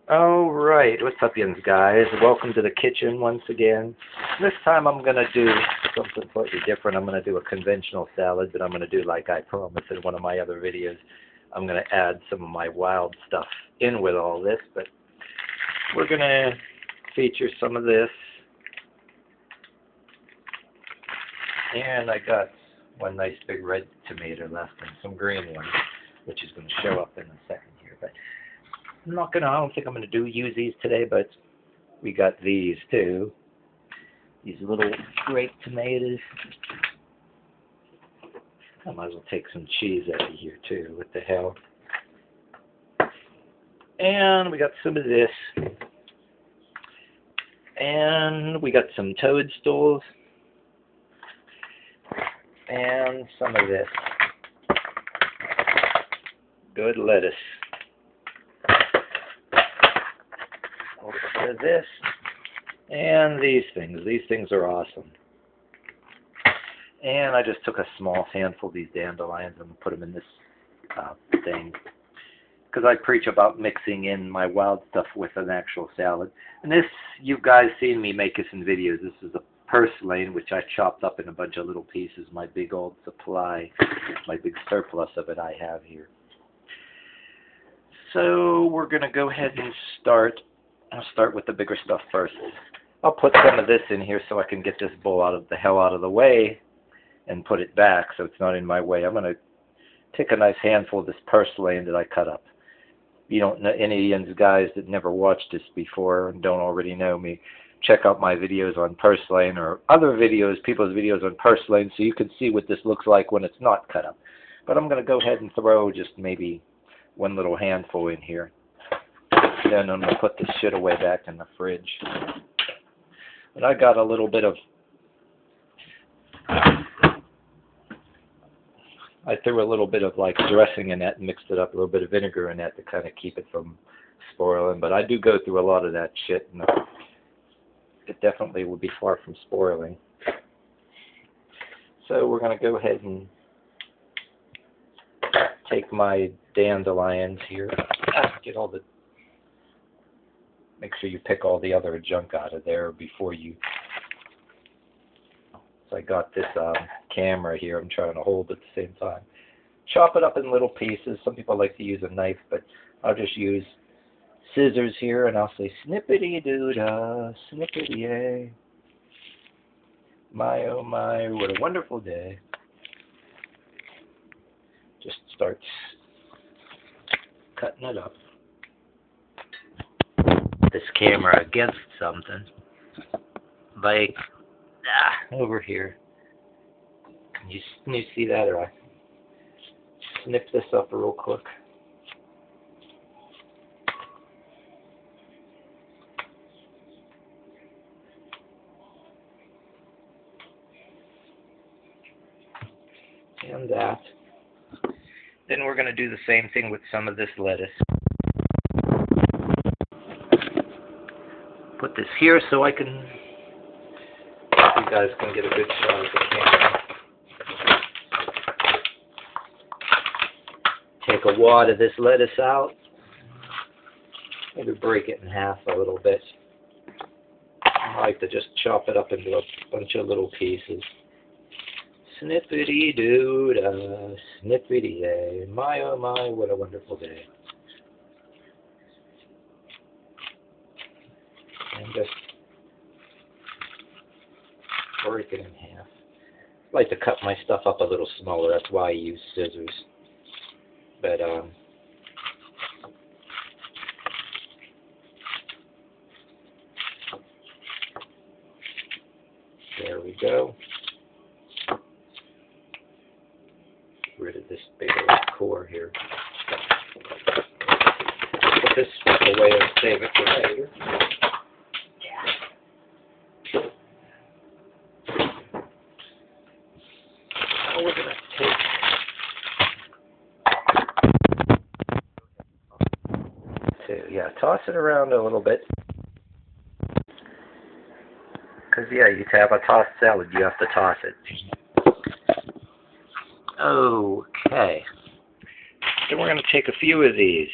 All right, what's up, yins guys? Welcome to the kitchen once again. This time I'm going to do something slightly different. I'm going to do a conventional salad, but I'm going to do like I promised in one of my other videos. I'm going to add some of my wild stuff in with all this, but we're going to feature some of this. And I got one nice big red tomato left and some green ones, which is going to show up in a second here. But I don't think I'm going to use these today, but we got these too. These little grape tomatoes. I might as well take some cheese out of here too. What the hell? And we got some of this. And we got some toadstools. And some of this. Good lettuce. This and these things. These things are awesome. And I just took a small handful of these dandelions and put them in this thing because I preach about mixing in my wild stuff with an actual salad. And this, you guys seen me make this in videos. This is a Purslane, which I chopped up in a bunch of little pieces. My big old supply, my big surplus of it I have here. So we're going to go ahead and start. I'll start with the bigger stuff first. I'll put some of this in here so I can get this bowl out of the way and put it back so it's not in my way. I'm going to take a nice handful of this Purslane that I cut up. You don't know any of you guys that never watched this before and don't already know me, check out my videos on Purslane or other videos, people's videos on Purslane, so you can see what this looks like when it's not cut up. But I'm going to go ahead and throw just maybe one little handful in here. Then I'm going to put this shit away back in the fridge. And I got a little bit of, I threw a little bit of like dressing in that and mixed it up, a little bit of vinegar in that to kind of keep it from spoiling. But I do go through a lot of that shit, and it definitely will be far from spoiling. So we're going to go ahead and take my dandelions here, get all the, make sure you pick all the other junk out of there before you. So I got this camera here. I'm trying to hold at the same time. Chop it up in little pieces. Some people like to use a knife, but I'll just use scissors here, and I'll say snippity-doo-dah, snippity-yay. My, oh my, what a wonderful day. Just start cutting it up. This camera against something, like over here. Can you see that, or I snip this up real quick? And that. Then we're going to do the same thing with some of this lettuce. Put this here so I can, you guys can get a good shot of the camera. Take a wad of this lettuce out. Maybe break it in half a little bit. I like to just chop it up into a bunch of little pieces. Snippity-doo-dah, snippity-yay. My, oh my, what a wonderful day. And just break it in half. I like to cut my stuff up a little smaller. That's why I use scissors. But there we go. Get rid of this big old core here. Put this stuff away and save it for later. We're going to take, toss it around a little bit. Because, yeah, you have a tossed salad, you have to toss it. Okay. Then we're going to take a few of these.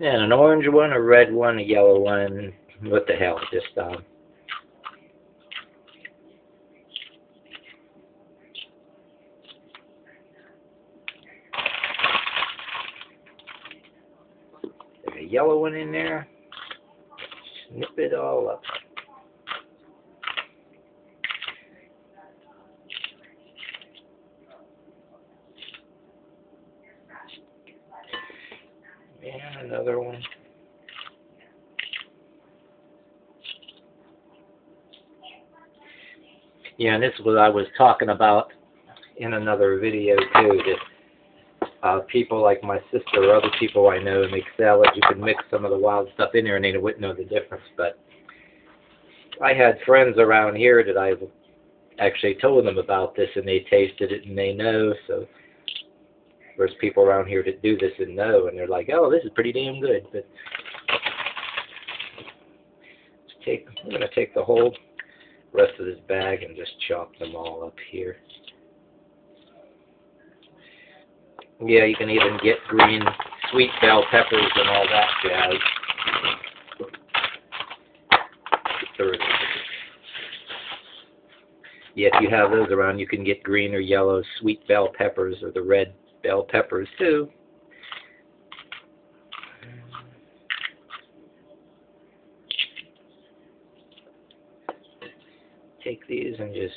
And an orange one, a red one, a yellow one. What the hell? Just there's a yellow one in there. Snip it all up. And another one. Yeah, and this is what I was talking about in another video too, that people like my sister or other people I know make salads. You can mix some of the wild stuff in there and they wouldn't know the difference. But I had friends around here that I've actually told them about this and they tasted it and they know. So there's people around here that do this and know, and they're like, oh, this is pretty damn good. But I'm going to take the whole rest of this bag and just chop them all up here. Yeah, you can even get green sweet bell peppers and all that jazz. Yeah, if you have those around, you can get green or yellow sweet bell peppers or the red bell peppers too. Take these and just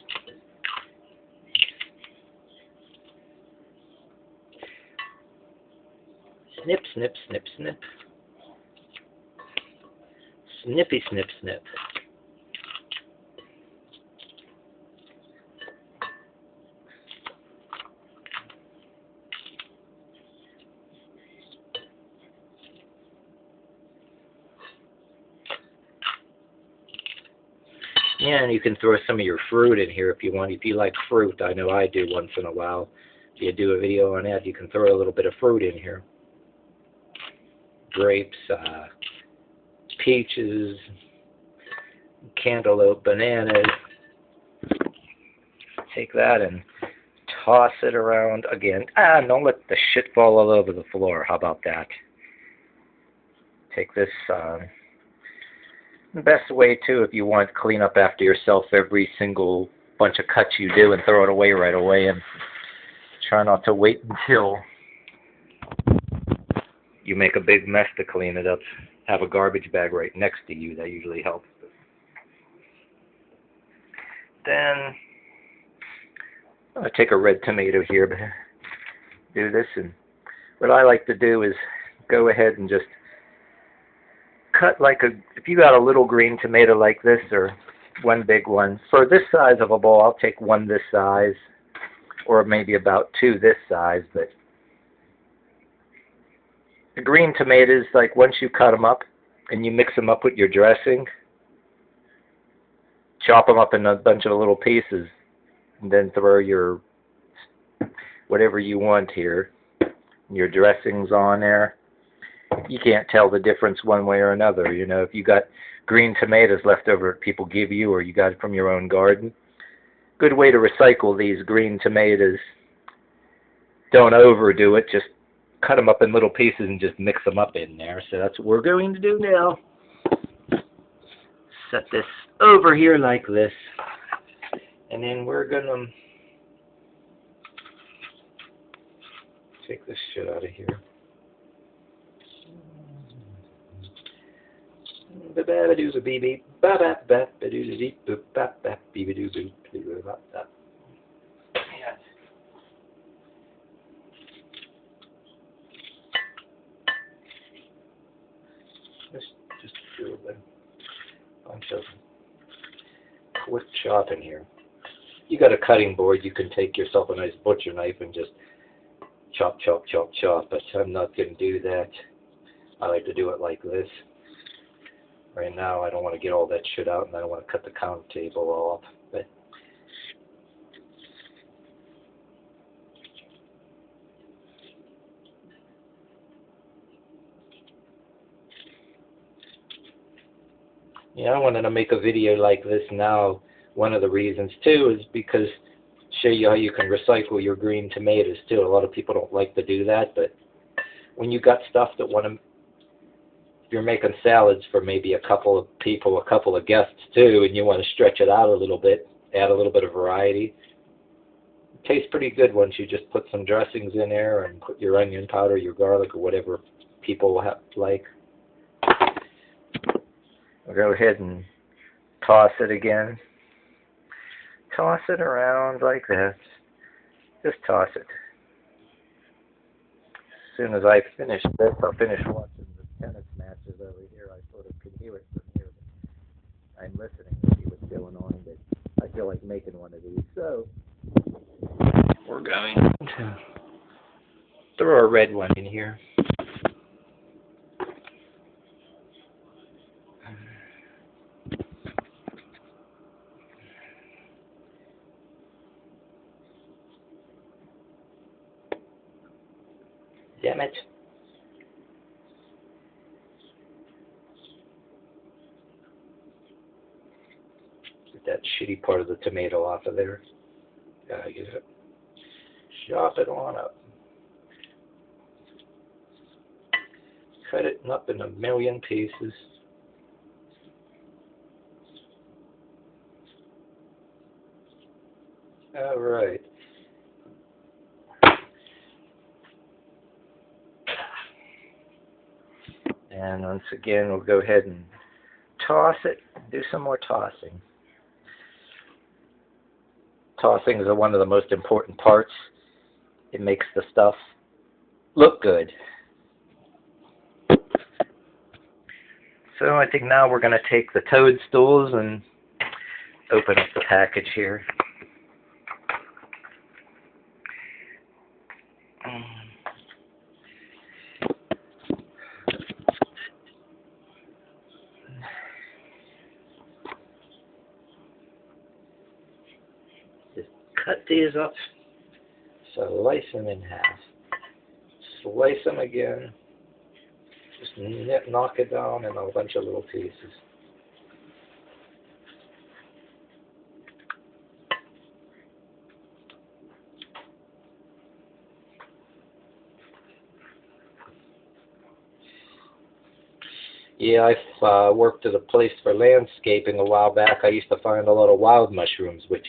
snip, snip, snip, snip. Snippy, snip, snip. Yeah, and you can throw some of your fruit in here if you want. If you like fruit, I know I do once in a while. If you do a video on that, you can throw a little bit of fruit in here. Grapes, peaches, cantaloupe, bananas. Take that and toss it around again. Don't let the shit fall all over the floor. How about that? Take this, the best way too, if you want, clean up after yourself every single bunch of cuts you do and throw it away right away, and try not to wait until you make a big mess to clean it up. Have a garbage bag right next to you. That usually helps. Then I'm going to take a red tomato here, but do this, and what I like to do is go ahead and just cut like if you got a little green tomato like this, or one big one. For this size of a bowl, I'll take one this size, or maybe about two this size. But the green tomatoes, like once you cut them up and you mix them up with your dressing, chop them up in a bunch of little pieces, and then throw your whatever you want here, your dressings on there. You can't tell the difference one way or another. You know, if you got green tomatoes left over that people give you, or you got it from your own garden, good way to recycle these green tomatoes. Don't overdo it. Just cut them up in little pieces and just mix them up in there. So that's what we're going to do now. Set this over here like this, and then we're gonna take this shit out of here. Just do a bunch of quick chopping here. You got a cutting board, you can take yourself a nice butcher knife and just chop, chop, chop, chop, but I'm not going to do that. I like to do it like this. Right now, I don't want to get all that shit out, and I don't want to cut the counter table off. But yeah, I wanted to make a video like this now. One of the reasons too is because show you how you can recycle your green tomatoes too. A lot of people don't like to do that, but when you got stuff that want to you're making salads for maybe a couple of people, a couple of guests too, and you want to stretch it out a little bit, add a little bit of variety. It tastes pretty good once you just put some dressings in there and put your onion powder, your garlic, or whatever people like. We'll go ahead and toss it again. Toss it around like that. Just toss it. As soon as I finish this, I'll finish watching the tennis matches over here. I sort of can hear it from here. I'm listening to see what's going on, but I feel like making one of these. So we're going to throw a red one in here. Damn it. Get that shitty part of the tomato off of there. Gotta get it. Chop it on up. Cut it up in a million pieces. All right. And once again, we'll go ahead and toss it. Do some more tossing. Tossing is one of the most important parts. It makes the stuff look good. So I think now we're going to take the toadstools and open up the package here. Just cut these up, slice them in half, slice them again, just knock it down in a bunch of little pieces. Yeah, I've worked at a place for landscaping a while back. I used to find a lot of wild mushrooms, which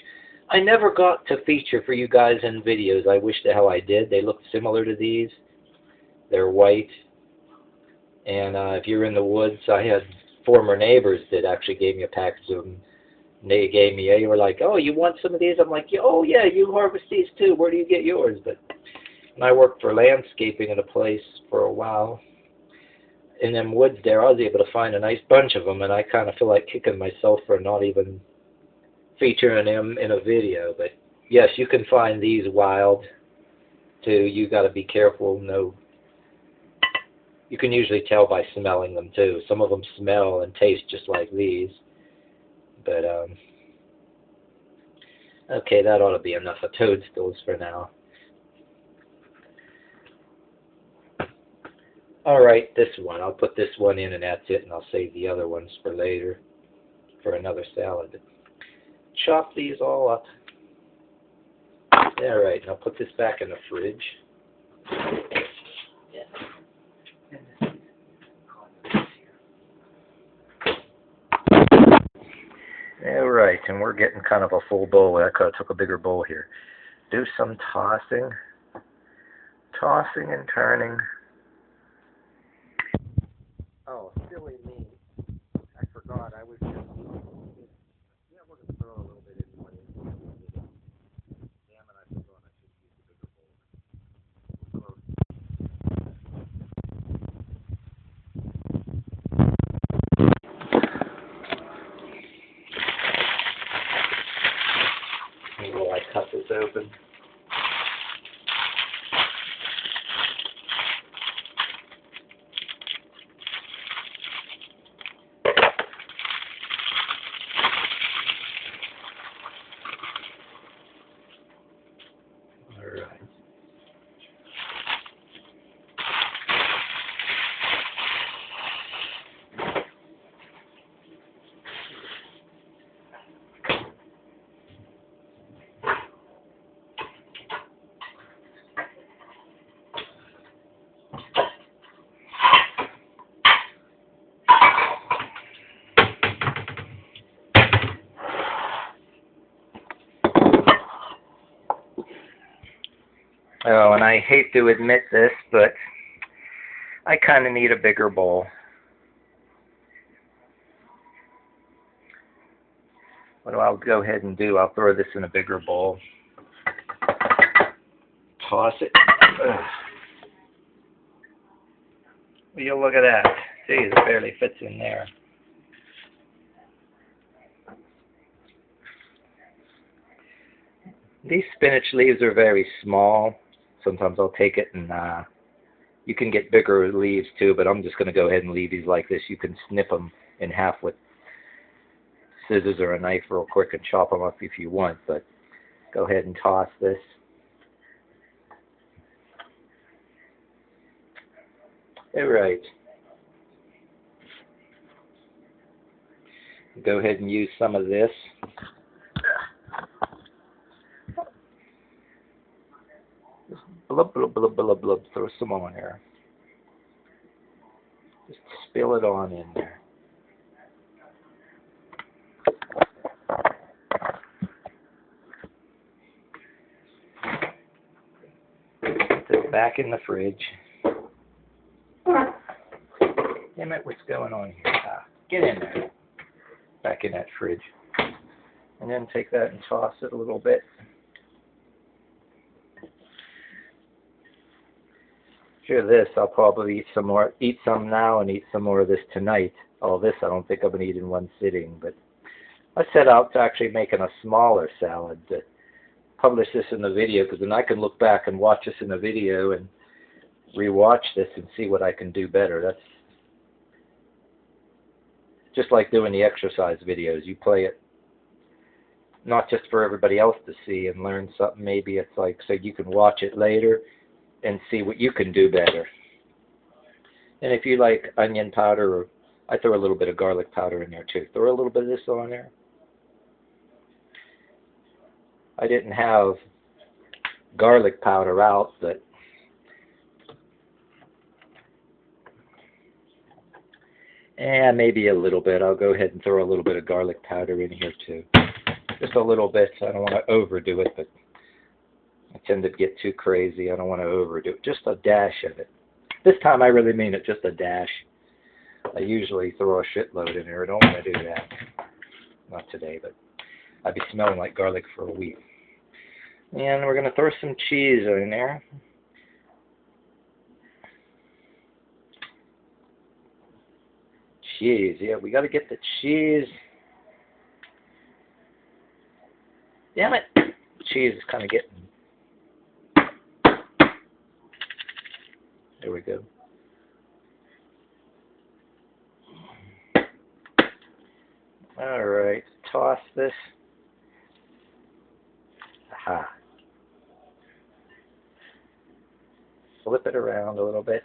I never got to feature for you guys in videos. I wish the hell I did. They look similar to these. They're white. And if you're in the woods, I had former neighbors that actually gave me a package of them. And they were like, oh, you want some of these? I'm like, oh, yeah, you harvest these too. Where do you get yours? But when I worked for landscaping at a place for a while, in them woods there, I was able to find a nice bunch of them, and I kind of feel like kicking myself for not even featuring them in a video. But yes, you can find these wild too. You got to be careful. No, you can usually tell by smelling them too. Some of them smell and taste just like these. But okay, that ought to be enough of toadstools for now. Alright, this one. I'll put this one in and that's it, and I'll save the other ones for later, for another salad. Chop these all up. Alright, and I'll put this back in the fridge. Alright, and we're getting kind of a full bowl. I could have took a bigger bowl here. Do some tossing. Tossing and turning. Oh, silly me. I forgot. I was just... Yeah, we're going to throw a little bit in one. Damn it, I forgot I should use the bigger bowl. Will I cut this open? Oh, and I hate to admit this, but I kind of need a bigger bowl. What I'll go ahead and do, I'll throw this in a bigger bowl. Toss it. Ugh. Will you look at that? See, it barely fits in there. These spinach leaves are very small. Sometimes I'll take it and you can get bigger leaves too, but I'm just going to go ahead and leave these like this. You can snip them in half with scissors or a knife real quick and chop them up if you want, but go ahead and toss this. All right. Go ahead and use some of this. Just blub, blub, blub, blub, blub. Throw some on there. Just spill it on in there. Put this back in the fridge. Damn it, what's going on here? Get in there. Back in that fridge. And then take that and toss it a little bit. Sure, this I'll probably eat some more. Eat some now and eat some more of this tonight. All this I don't think I'm gonna eat in one sitting, but I set out to actually making a smaller salad to publish this in the video, because then I can look back and watch this in the video and rewatch this and see what I can do better. That's just like doing the exercise videos. You play it not just for everybody else to see and learn something. Maybe it's like so you can watch it later and see what you can do better. And if you like onion powder, or I throw a little bit of garlic powder in there too. Throw a little bit of this on there. I didn't have garlic powder out, but maybe a little bit. I'll go ahead and throw a little bit of garlic powder in here too. Just a little bit. I don't want to overdo it, but I tend to get too crazy. I don't want to overdo it. Just a dash of it. This time I really mean it, just a dash. I usually throw a shitload in there. I don't want to do that. Not today, but I'd be smelling like garlic for a week. And we're going to throw some cheese in there. Cheese, yeah, we got to get the cheese. Damn it. Cheese is kind of getting... There we go. Alright, toss this. Aha. Flip it around a little bit.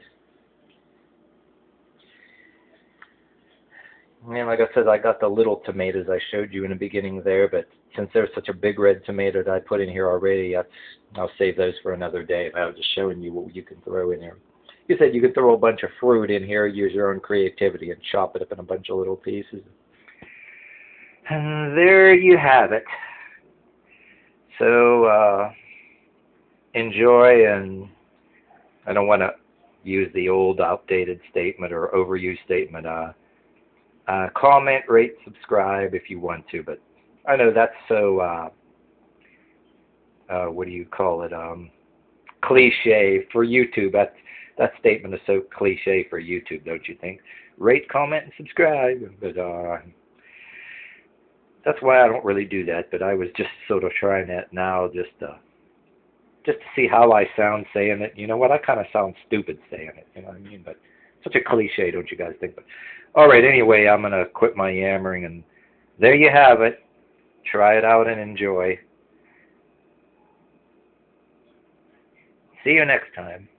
And like I said, I got the little tomatoes I showed you in the beginning there, but since there's such a big red tomato that I put in here already, I'll save those for another day. I was just showing you what you can throw in there. You said you could throw a bunch of fruit in here, use your own creativity, and chop it up in a bunch of little pieces. And there you have it. So, enjoy, and I don't want to use the old outdated statement or overused statement. Comment, rate, subscribe if you want to, but I know that's so, what do you call it, cliche for YouTube. That statement is so cliche for YouTube, don't you think? Rate, comment, and subscribe, but that's why I don't really do that, but I was just sort of trying that now just to see how I sound saying it. You know what, I kind of sound stupid saying it, you know what I mean? But such a cliche, don't you guys think? But all right, anyway, I'm going to quit my yammering, and there you have it. Try it out and enjoy. See you next time.